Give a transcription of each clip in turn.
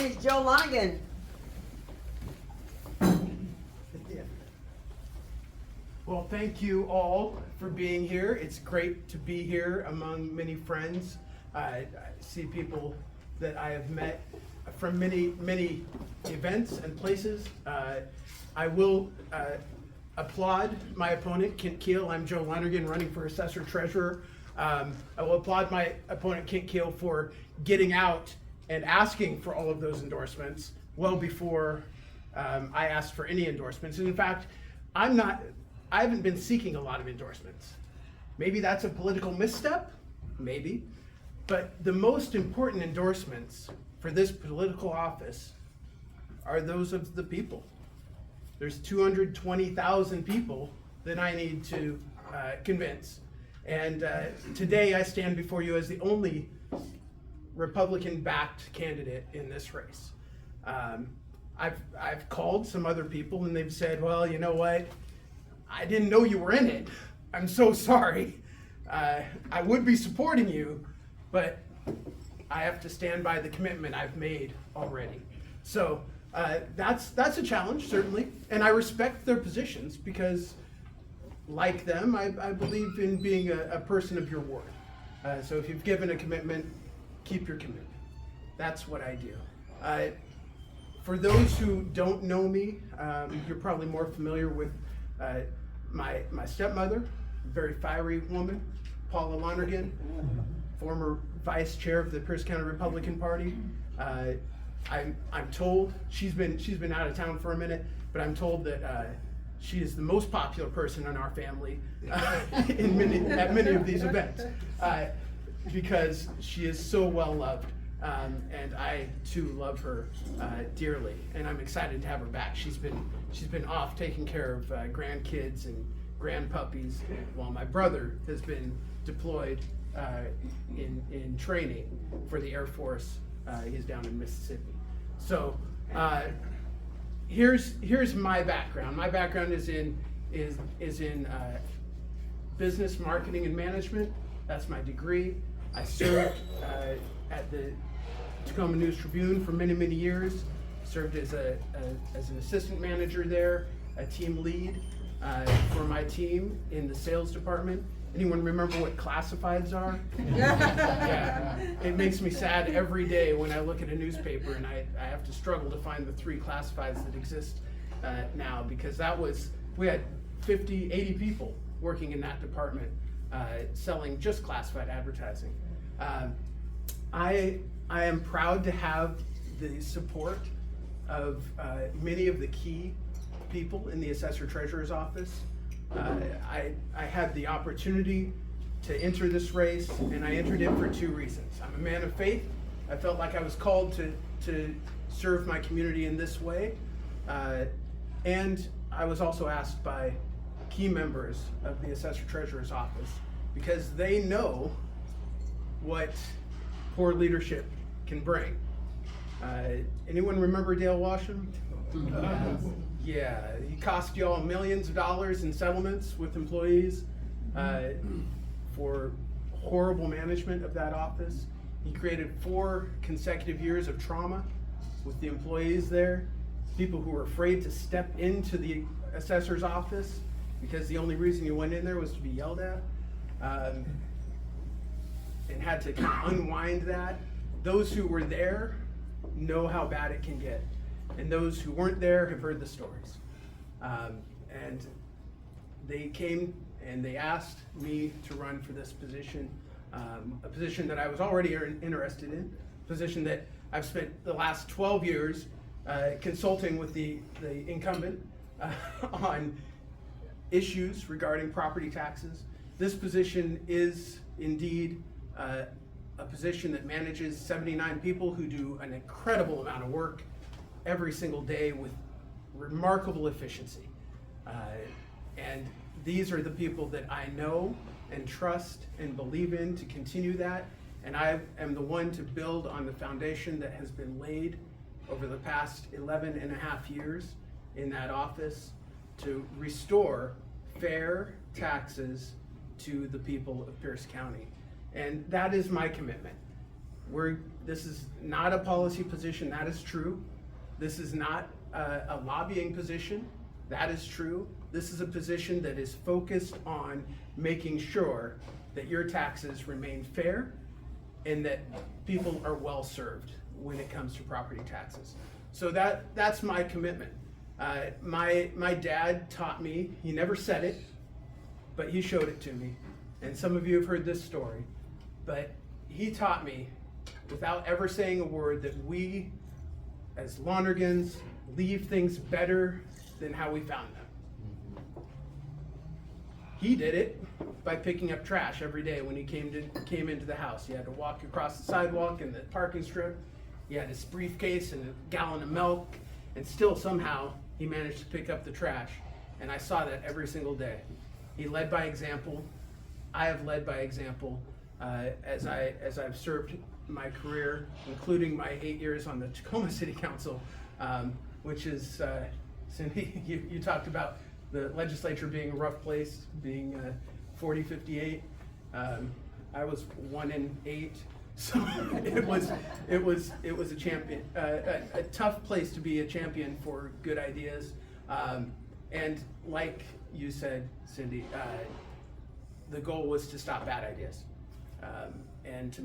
is Joe Lonergan. Well, thank you all for being here. It's great to be here among many friends. I see people that I have met from many events and places. I will applaud my opponent, Kent Keel. I'm Joe Lonergan, running for Assessor Treasurer. I will applaud my opponent, Kent Keel, for getting out and asking for all of those endorsements well before I asked for any endorsements. And in fact, I haven't been seeking a lot of endorsements. Maybe that's a political misstep, maybe. But the most important endorsements for this political office are those of the people. There's 220,000 people that I need to convince. And today I stand before you as the only Republican-backed candidate in this race. I've called some other people and they've said, well, you know what? I didn't know you were in it. I'm so sorry. I would be supporting you, but I have to stand by the commitment I've made already. So that's a challenge, certainly, and I respect their positions because, like them, I believe in being a person of your word. So if you've given a commitment, keep your commitment. That's what I do. For those who don't know me, you're probably more familiar with my stepmother, a very fiery woman, Paula Lonergan, former vice chair of the Pierce County Republican Party. I'm told she's been out of town for a minute, but I'm told that she is the most popular person in our family at many of these events because she is so well loved. And I too love her dearly, and I'm excited to have her back. She's been off taking care of grandkids and grandpuppies, while my brother has been deployed in training for the Air Force. He's down in Mississippi. So here's my background. My background is in business, marketing, and management. That's my degree. I served at the Tacoma News Tribune for many years. Served as an assistant manager there, a team lead for my team in the sales department. Anyone remember what classifieds are? Yeah, it makes me sad every day when I look at a newspaper and I have to struggle to find the 3 classifieds that exist now, because we had 50, 80 people working in that department selling just classified advertising. I am proud to have the support of many of the key people in the Assessor Treasurer's office. I had the opportunity to enter this race, and I entered it for 2 reasons. I'm a man of faith. I felt like I was called to serve my community in this way, and I was also asked by key members of the Assessor Treasurer's office because they know what poor leadership can bring. Anyone remember Dale Washam? Yeah, he cost y'all millions of dollars in settlements with employees for horrible management of that office. He created 4 consecutive years of trauma with the employees there, people who were afraid to step into the assessor's office because the only reason you went in there was to be yelled at, and had to kind of unwind that. Those who were there know how bad it can get, and those who weren't there have heard the stories. And they came and they asked me to run for this position, a position that I was already interested in, a position that I've spent the last 12 years consulting with the incumbent on issues regarding property taxes. This position is indeed a position that manages 79 people who do an incredible amount of work every single day with remarkable efficiency. And these are the people that I know and trust and believe in to continue that. And I am the one to build on the foundation that has been laid over the past 11 and a half years in that office to restore fair taxes to the people of Pierce County. And that is my commitment. We're This is not a policy position, that is true. This is not a lobbying position, that is true. This is a position that is focused on making sure that your taxes remain fair and that people are well served when it comes to property taxes. So that's my commitment. My dad taught me, he never said it, but he showed it to me. And some of you have heard this story, but he taught me without ever saying a word that we as Lonergans leave things better than how we found them. He did it by picking up trash every day when he came into the house. He had to walk across the sidewalk and the parking strip. He had his briefcase and a gallon of milk, and still somehow he managed to pick up the trash. And I saw that every single day. He led by example. I have led by example as I've served my career, including my 8 years on the Tacoma City Council, which is, Cindy, you talked about the legislature being a rough place, being 40-58. I was 1 in 8, so it was a champion, a tough place to be a champion for good ideas. And like you said, Cindy, the goal was to stop bad ideas and to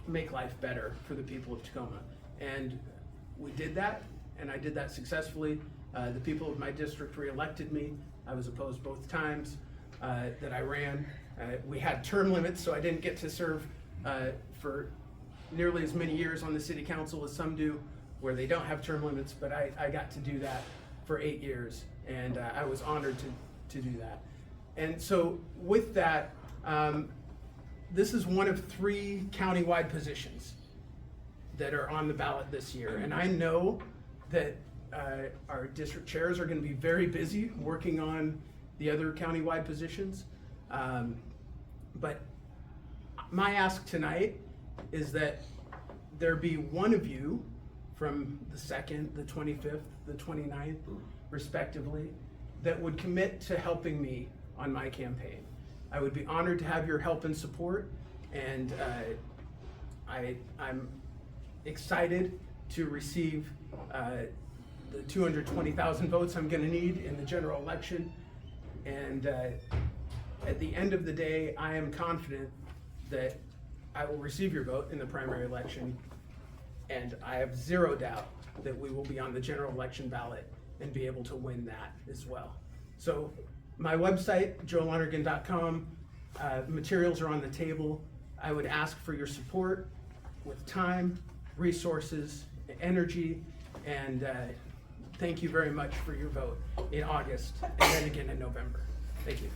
make life better for the people of Tacoma. And we did that, and I did that successfully. The people of my district re-elected me. I was opposed both times that I ran. We had term limits, so I didn't get to serve for nearly as many years on the city council as some do, where they don't have term limits, but I got to do that for 8 years, and I was honored to do that. And so with that, this is one of 3 countywide positions that are on the ballot this year. And I know that our district chairs are going to be very busy working on the other countywide positions. But my ask tonight is that there be one of you from the 2nd, the 25th, the 29th, respectively, that would commit to helping me on my campaign. I would be honored to have your help and support, and I'm excited to receive the 220,000 votes I'm going to need in the general election. And at the end of the day, I am confident that I will receive your vote in the primary election, and I have zero doubt that we will be on the general election ballot and be able to win that as well. So my website, joelonergan.com, materials are on the table. I would ask for your support with time, resources, energy, and thank you very much for your vote in August and then again in November. Thank you.